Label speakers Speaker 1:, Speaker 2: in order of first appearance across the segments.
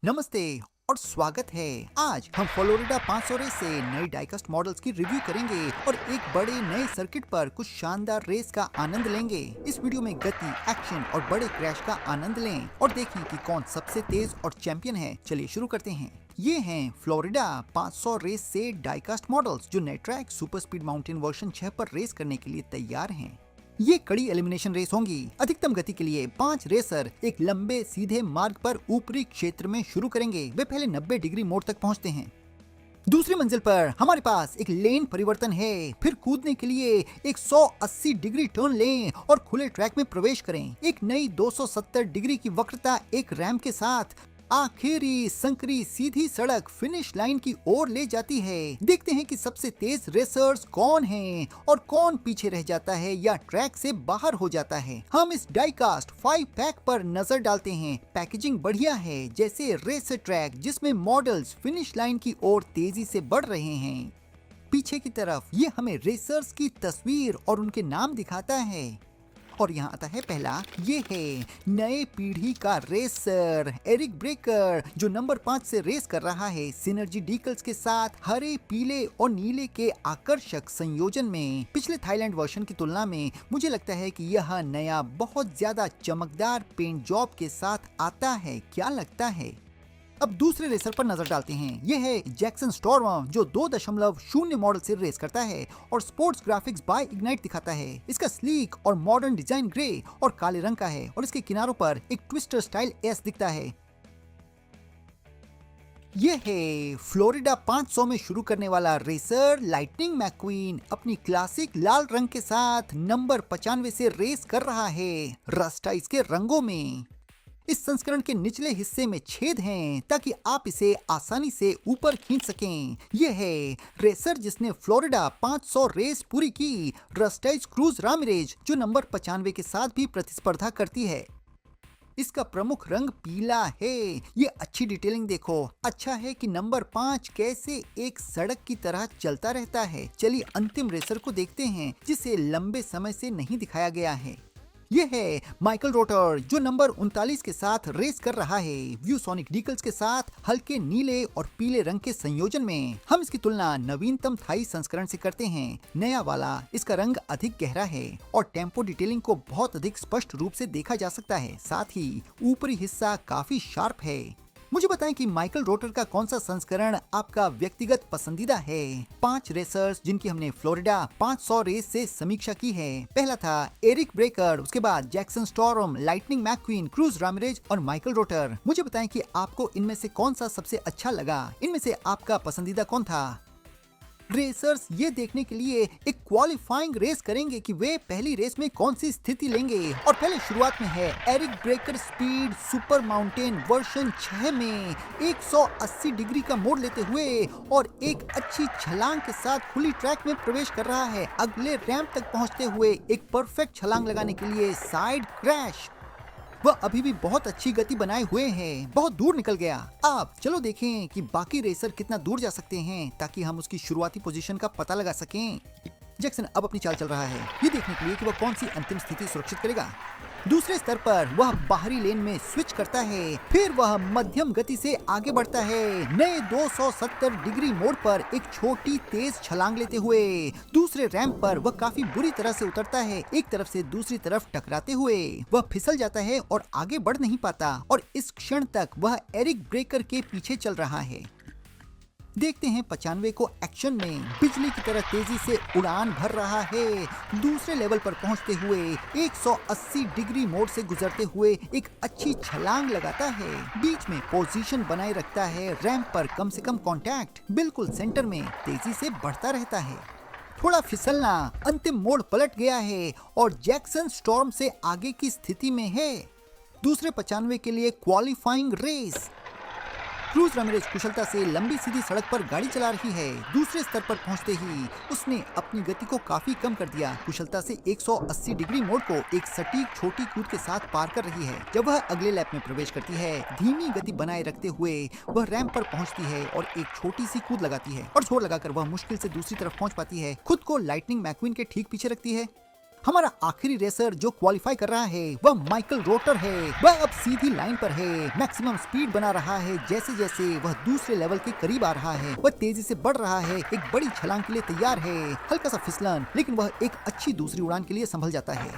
Speaker 1: नमस्ते और स्वागत है। आज हम फ्लोरिडा 500 रेस से नई डाइकास्ट मॉडल्स की रिव्यू करेंगे और एक बड़े नए सर्किट पर कुछ शानदार रेस का आनंद लेंगे। इस वीडियो में गति, एक्शन और बड़े क्रैश का आनंद लें और देखें कि कौन सबसे तेज और चैंपियन है। चलिए शुरू करते हैं। ये हैं फ्लोरिडा 500 रेस से डाइकास्ट मॉडल्स जो नए track super speed mountain version 6 पर रेस करने के लिए तैयार हैं। ये कड़ी एलिमिनेशन रेस होंगी। अधिकतम गति के लिए 5 रेसर एक लंबे सीधे मार्ग पर ऊपरी क्षेत्र में शुरू करेंगे। वे पहले 90 डिग्री मोड़ तक पहुंचते हैं। दूसरी मंजिल पर हमारे पास एक लेन परिवर्तन है। फिर कूदने के लिए एक 180 डिग्री टर्न लें और खुले ट्रैक में प्रवेश करें। एक नई 270 डिग्री की वक्रता एक रैंप के साथ आखिरी संकरी सीधी सड़क फिनिश लाइन की ओर ले जाती है। देखते हैं कि सबसे तेज रेसर्स कौन हैं और कौन पीछे रह जाता है या ट्रैक से बाहर हो जाता है। हम इस डाइकास्ट 5 पैक पर नजर डालते हैं। पैकेजिंग बढ़िया है, जैसे रेसर ट्रैक जिसमें मॉडल्स फिनिश लाइन की ओर तेजी से बढ़ रहे हैं। पीछे की तरफ ये हमें रेसर्स की तस्वीर और उनके नाम दिखाता है। और यहाँ आता है पहला, ये है नए पीढ़ी का रेसर एरिक ब्रेकर जो नंबर 5 से रेस कर रहा है। सिनर्जी डीकल्स के साथ हरे, पीले और नीले के आकर्षक संयोजन में। पिछले थाईलैंड वर्जन की तुलना में मुझे लगता है कि यह नया बहुत ज्यादा चमकदार पेंट जॉब के साथ आता है। क्या लगता है? अब दूसरे रेसर पर नजर डालते हैं। यह है जैक्सन स्टॉर्म जो 2.0 मॉडल से रेस करता है और स्पोर्ट्स ग्राफिक्स बाय इग्नाइट दिखाता है। इसका स्लीक और मॉडर्न डिजाइन ग्रे और काले रंग का है और इसके किनारों पर एक ट्विस्टर स्टाइल एस दिखता है। यह है फ्लोरिडा 500 में शुरू करने वाला रेसर लाइटनिंग मैक्वीन अपनी क्लासिक लाल रंग के साथ नंबर 95 से रेस कर रहा है, रस्ट आइस के रंगों में। इस संस्करण के निचले हिस्से में छेद हैं ताकि आप इसे आसानी से ऊपर खींच सकें। यह है रेसर जिसने फ्लोरिडा 500 रेस पूरी की, रस्टाइज क्रूज रामिरेज जो नंबर 95 के साथ भी प्रतिस्पर्धा करती है। इसका प्रमुख रंग पीला है। ये अच्छी डिटेलिंग देखो। अच्छा है कि नंबर 5 कैसे एक सड़क की तरह चलता रहता है। चलिए अंतिम रेसर को देखते हैं जिसे लंबे समय से नहीं दिखाया गया है। ये है माइकल रोटर जो नंबर 39 के साथ रेस कर रहा है, व्यूसोनिक डीकल्स के साथ हल्के नीले और पीले रंग के संयोजन में। हम इसकी तुलना नवीनतम थाई संस्करण से करते हैं। नया वाला इसका रंग अधिक गहरा है और टेम्पो डिटेलिंग को बहुत अधिक स्पष्ट रूप से देखा जा सकता है। साथ ही ऊपरी हिस्सा काफी शार्प है। मुझे बताएं कि माइकल रोटर का कौन सा संस्करण आपका व्यक्तिगत पसंदीदा है। 5 रेसर्स जिनकी हमने फ्लोरिडा 500 रेस से समीक्षा की है। पहला था एरिक ब्रेकर, उसके बाद Jackson storm, lightning McQueen, cruise Ramirez और माइकल रोटर। मुझे बताएं कि आपको इनमें से कौन सा सबसे अच्छा लगा। इनमें से आपका पसंदीदा कौन था? रेसर्स ये देखने के लिए एक क्वालिफाइंग रेस करेंगे कि वे पहली रेस में कौन सी स्थिति लेंगे। और पहले शुरुआत में है Eric breaker speed super mountain version 6 में 180 डिग्री का मोड़ लेते हुए और एक अच्छी छलांग के साथ खुली ट्रैक में प्रवेश कर रहा है। अगले रैंप तक पहुंचते हुए एक परफेक्ट छलांग लगाने के लिए साइड क्रैश। वह अभी भी बहुत अच्छी गति बनाए हुए हैं, बहुत दूर निकल गया। अब चलो देखें कि बाकी रेसर कितना दूर जा सकते हैं ताकि हम उसकी शुरुआती पोजीशन का पता लगा सकें। जैक्सन अब अपनी चाल चल रहा है, ये देखने के लिए कि वह कौन सी अंतिम स्थिति सुरक्षित करेगा। दूसरे स्तर पर वह बाहरी लेन में स्विच करता है, फिर वह मध्यम गति से आगे बढ़ता है। नए 270 डिग्री मोड़ पर एक छोटी तेज छलांग लेते हुए दूसरे रैंप पर वह काफी बुरी तरह से उतरता है। एक तरफ से दूसरी तरफ टकराते हुए वह फिसल जाता है और आगे बढ़ नहीं पाता और इस क्षण तक वह एरिक ब्रेकर के पीछे चल रहा है। देखते हैं 95 को एक्शन में बिजली की तरह तेजी से उड़ान भर रहा है। दूसरे लेवल पर पहुंचते हुए 180 डिग्री मोड़ से गुजरते हुए एक अच्छी छलांग लगाता है। बीच में पोजीशन बनाए रखता है। रैंप पर कम से कम कांटेक्ट बिल्कुल सेंटर में तेजी से बढ़ता रहता है। थोड़ा फिसलना, अंतिम मोड़ पलट गया है और जैक्सन स्टॉर्म से आगे की स्थिति में है। दूसरे 95 के लिए क्वालिफाइंग रेस। क्रूज रामिरेज कुशलता से लंबी सीधी सड़क पर गाड़ी चला रही है। दूसरे स्तर पर पहुंचते ही उसने अपनी गति को काफी कम कर दिया। कुशलता से 180 डिग्री मोड़ को एक सटीक छोटी कूद के साथ पार कर रही है। जब वह अगले लैप में प्रवेश करती है, धीमी गति बनाए रखते हुए वह रैंप पर पहुंचती है और एक छोटी सी कूद लगाती है और जोर लगाकर वह मुश्किल से दूसरी तरफ पहुंच पाती है। खुद को लाइटनिंग मैक्वीन के ठीक पीछे रखती है। हमारा आखिरी रेसर जो क्वालिफाई कर रहा है वह माइकल रोटर है। वह अब सीधी लाइन पर है, मैक्सिमम स्पीड बना रहा है। जैसे जैसे वह दूसरे लेवल के करीब आ रहा है वह तेजी से बढ़ रहा है, एक बड़ी छलांग के लिए तैयार है। हल्का सा फिसलन, लेकिन वह एक अच्छी दूसरी उड़ान के लिए संभल जाता है।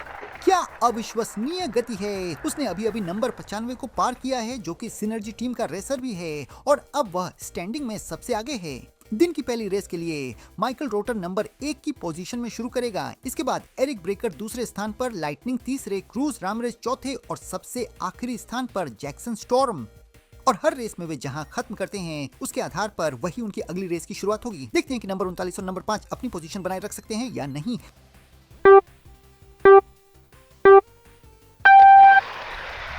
Speaker 1: क्या अविश्वसनीय गति है। उसने अभी अभी नंबर 95 को पार किया है, जो कि सिनर्जी टीम का रेसर भी है, और अब वह स्टैंडिंग में सबसे आगे है। दिन की पहली रेस के लिए माइकल रोटर नंबर 1 की पोजीशन में शुरू करेगा। इसके बाद एरिक ब्रेकर दूसरे स्थान पर, लाइटनिंग तीसरे, क्रूज रामरेज चौथे और सबसे आखिरी स्थान पर जैक्सन स्टॉर्म। और हर रेस में वे जहां खत्म करते हैं उसके आधार पर वही उनकी अगली रेस की शुरुआत होगी। देखते हैं कि नंबर 39 और नंबर 5 अपनी पोजीशन बनाए रख सकते हैं या नहीं।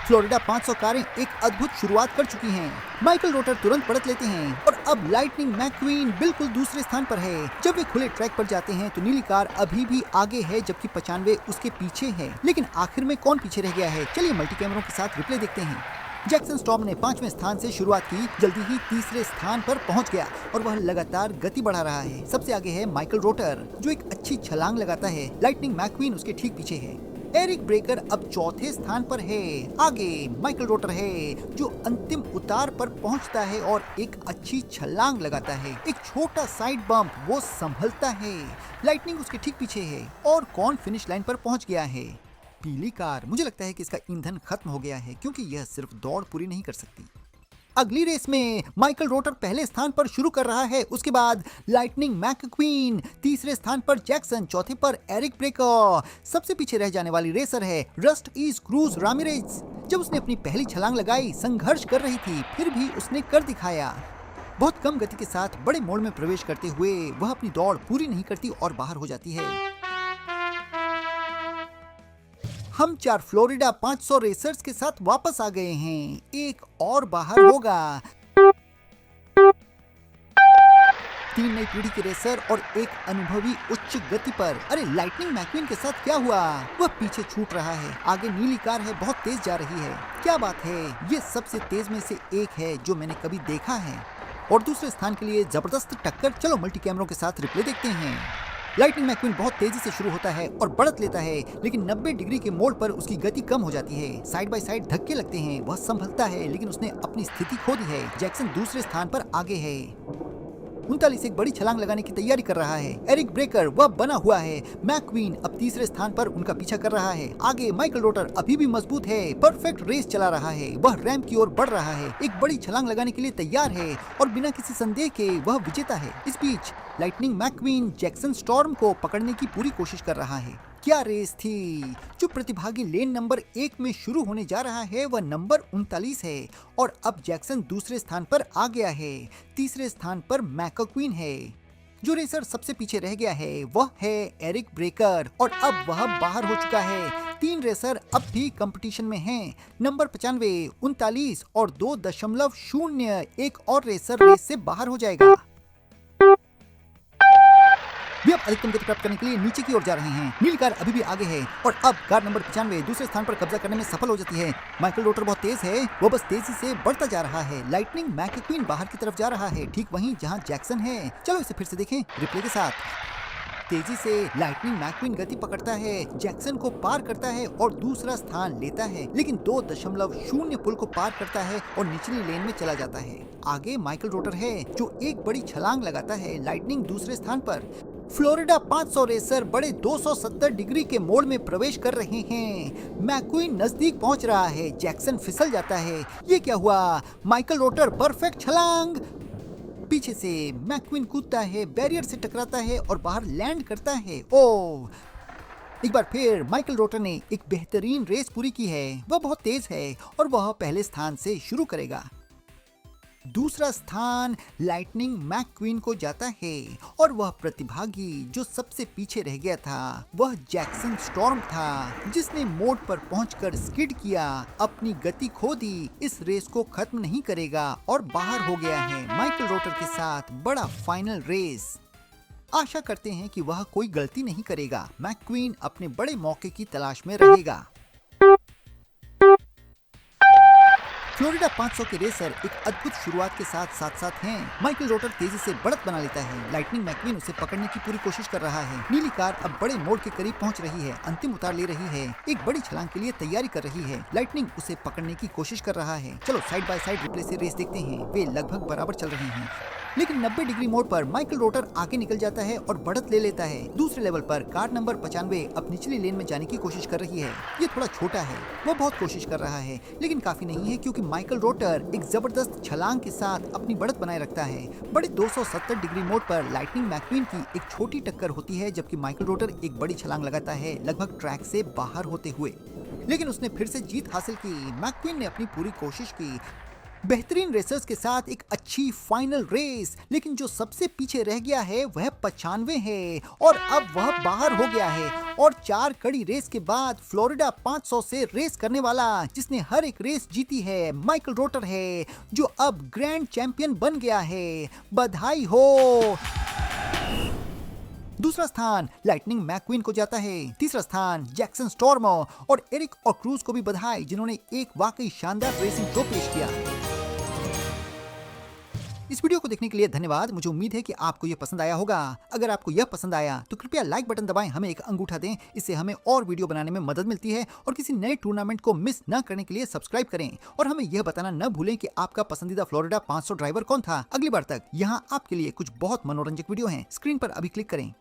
Speaker 1: फ्लोरिडा 500 कारें एक अद्भुत शुरुआत कर चुकी हैं। माइकल रोटर तुरंत पलट लेते हैं और अब लाइटनिंग मैक्वीन बिल्कुल दूसरे स्थान पर है। जब वे खुले ट्रैक पर जाते हैं तो नीली कार अभी भी आगे है, जबकि 95 उसके पीछे है। लेकिन आखिर में कौन पीछे रह गया है, चलिए मल्टी कैमरों के साथ रिप्ले देखते हैं। जैक्सन स्टॉर्म ने 5वें स्थान से शुरुआत की, जल्दी ही तीसरे स्थान पर पहुंच गया और वह लगातार गति बढ़ा रहा है। सबसे आगे है माइकल रोटर जो एक अच्छी छलांग लगाता है। लाइटनिंग मैक्वीन उसके ठीक पीछे है। एरिक ब्रेकर अब चौथे स्थान पर है। आगे माइकल रोटर है जो अंतिम उतार पर पहुंचता है और एक अच्छी छलांग लगाता है। एक छोटा साइड बम्प वो संभलता है। लाइटनिंग उसके ठीक पीछे है। और कौन फिनिश लाइन पर पहुंच गया है? पीली कार। मुझे लगता है कि इसका ईंधन खत्म हो गया है, क्योंकि यह सिर्फ दौड़ पूरी नहीं कर सकती। अगली रेस में माइकल रोटर पहले स्थान पर शुरू कर रहा है। उसके बाद लाइटनिंग मैक्वीन, तीसरे स्थान पर जैक्सन, चौथे पर एरिक ब्रेकर। सबसे पीछे रह जाने वाली रेसर है रस्ट ईज क्रूज रामिरेज। जब उसने अपनी पहली छलांग लगाई, संघर्ष कर रही थी, फिर भी उसने कर दिखाया। बहुत कम गति के साथ बड़े मोड़ में प्रवेश करते हुए वह अपनी दौड़ पूरी नहीं करती और बाहर हो जाती है। हम 4 फ्लोरिडा 500 रेसर्स के साथ वापस आ गए हैं। एक और बाहर होगा। 3 नई पीढ़ी के रेसर और एक अनुभवी उच्च गति पर। अरे लाइटनिंग मैक्वीन के साथ क्या हुआ? वह पीछे छूट रहा है। आगे नीली कार है, बहुत तेज जा रही है। क्या बात है, ये सबसे तेज में से एक है जो मैंने कभी देखा है। और दूसरे स्थान के लिए जबरदस्त टक्कर। चलो मल्टी कैमरों के साथ रिप्ले देखते हैं। लाइटनिंग मैक्वीन बहुत तेजी से शुरू होता है और बढ़त लेता है, लेकिन 90 डिग्री के मोड़ पर उसकी गति कम हो जाती है। साइड बाय साइड धक्के लगते हैं। वह संभलता है, लेकिन उसने अपनी स्थिति खो दी है। जैक्सन दूसरे स्थान पर आगे है। 39 एक बड़ी छलांग लगाने की तैयारी कर रहा है। एरिक ब्रेकर वह बना हुआ है। मैक्वीन अब तीसरे स्थान पर उनका पीछा कर रहा है। आगे माइकल रोटर अभी भी मजबूत है, परफेक्ट रेस चला रहा है। वह रैंप की ओर बढ़ रहा है, एक बड़ी छलांग लगाने के लिए तैयार है और बिना किसी संदेह के वह विजेता है। इस बीच लाइटनिंग मैक्वीन जैक्सन स्टॉर्म को पकड़ने की पूरी कोशिश कर रहा है। क्या रेस थी। जो प्रतिभागी लेन नंबर 1 में शुरू होने जा रहा है वह नंबर 39 है और अब जैक्सन दूसरे स्थान पर आ गया है। तीसरे स्थान पर मैक्वीन है। जो रेसर सबसे पीछे रह गया है वह है एरिक ब्रेकर और अब वह बाहर हो चुका है। 3 रेसर अब भी कंपटीशन में हैं। नंबर 95, 39 और 2.0 एक और रेसर रेस से बाहर हो जाएगा। वे अब अधिकतम गति प्राप्त करने के लिए नीचे की ओर जा रहे हैं। नीली कार अभी भी आगे है और अब कार नंबर 95 दूसरे स्थान पर कब्जा करने में सफल हो जाती है। माइकल रोटर बहुत तेज है, वो बस तेजी से बढ़ता जा रहा है। लाइटनिंग मैक्वीन बाहर की तरफ जा रहा है, ठीक वहीं जहां जैक्सन है। चलो इसे फिर से देखें रिप्ले के साथ। तेजी से लाइटनिंग मैक्वीन गति पकड़ता है, जैक्सन को पार करता है और दूसरा स्थान लेता है, लेकिन 2.0 पुल को पार करता है और निचली लेन में चला जाता है। आगे माइकल रोटर है जो एक बड़ी छलांग लगाता है। लाइटनिंग दूसरे स्थान पर। फ्लोरिडा 500 रेसर बड़े 270 डिग्री के मोड़ में प्रवेश कर रहे हैं। मैक्वीन नजदीक पहुंच रहा है, जैक्सन फिसल जाता है। ये क्या हुआ? माइकल रोटर परफेक्ट छलांग। पीछे से मैक्वीन कूदता है, बैरियर से टकराता है और बाहर लैंड करता है। ओह! एक बार फिर माइकल रोटर ने एक बेहतरीन रेस पूरी की है। वह बहुत तेज है और वह पहले स्थान से शुरू करेगा। दूसरा स्थान लाइटनिंग मैक्वीन को जाता है और वह प्रतिभागी जो सबसे पीछे रह गया था वह जैक्सन स्टॉर्म था, जिसने मोड़ पर पहुंचकर स्किड किया, अपनी गति खो दी। इस रेस को खत्म नहीं करेगा और बाहर हो गया है। माइकल रोटर के साथ बड़ा फाइनल रेस। आशा करते हैं कि वह कोई गलती नहीं करेगा। मैक्वीन अपने बड़े मौके की तलाश में रहेगा। फ्लोरिडा 500 के रेसर एक अद्भुत शुरुआत के साथ साथ हैं। माइकल रोटर तेजी से बढ़त बना लेता है। लाइटनिंग मैक्वीन उसे पकड़ने की पूरी कोशिश कर रहा है। नीली कार अब बड़े मोड़ के करीब पहुंच रही है, अंतिम उतार ले रही है, एक बड़ी छलांग के लिए तैयारी कर रही है। लाइटनिंग उसे पकड़ने की कोशिश कर रहा है। चलो साइड बाय साइड रिप्ले से रेस देखते हैं। वे लगभग बराबर चल रहे हैं, लेकिन 90 डिग्री मोड़ पर माइकल रोटर आगे निकल जाता है और बढ़त ले लेता है। दूसरे लेवल पर कार नंबर 95 अब निचली लेन में जाने की कोशिश कर रही है। ये थोड़ा छोटा है, वो बहुत कोशिश कर रहा है, लेकिन काफी नहीं है क्योंकि माइकल रोटर एक जबरदस्त छलांग के साथ अपनी बढ़त बनाए रखता है। बड़े 270 डिग्री मोड़ पर लाइटनिंग मैक्वीन की एक छोटी टक्कर होती है, जबकि माइकल रोटर एक बड़ी छलांग लगाता है, लगभग ट्रैक से बाहर होते हुए। लेकिन उसने फिर से जीत हासिल की। मैक्वीन ने अपनी पूरी कोशिश की, बेहतरीन रेसर्स के साथ एक अच्छी फाइनल रेस, लेकिन जो सबसे पीछे रह गया है वह 95 है और अब वह बाहर हो गया है। और 4 कड़ी रेस के बाद फ्लोरिडा 500 से रेस करने वाला, जिसने हर एक रेस जीती है, माइकल रोटर है, जो अब ग्रैंड चैंपियन बन गया है। बधाई हो। दूसरा स्थान लाइटनिंग मैक्वीन को जाता है। तीसरा स्थान जैक्सन स्टॉर्मो और एरिक और क्रूज को भी बधाई, जिन्होंने एक वाकई शानदार रेसिंग शो पेश किया। इस वीडियो को देखने के लिए धन्यवाद। मुझे उम्मीद है कि आपको यह पसंद आया होगा। अगर आपको यह पसंद आया तो कृपया लाइक बटन दबाएं, हमें एक अंगूठा दें, इससे हमें और वीडियो बनाने में मदद मिलती है। और किसी नए टूर्नामेंट को मिस न करने के लिए सब्सक्राइब करें और हमें यह बताना न भूलें कि आपका पसंदीदा फ्लोरिडा 500 ड्राइवर कौन था। अगली बार तक यहाँ आपके लिए कुछ बहुत मनोरंजक वीडियो हैं, स्क्रीन पर अभी क्लिक करें।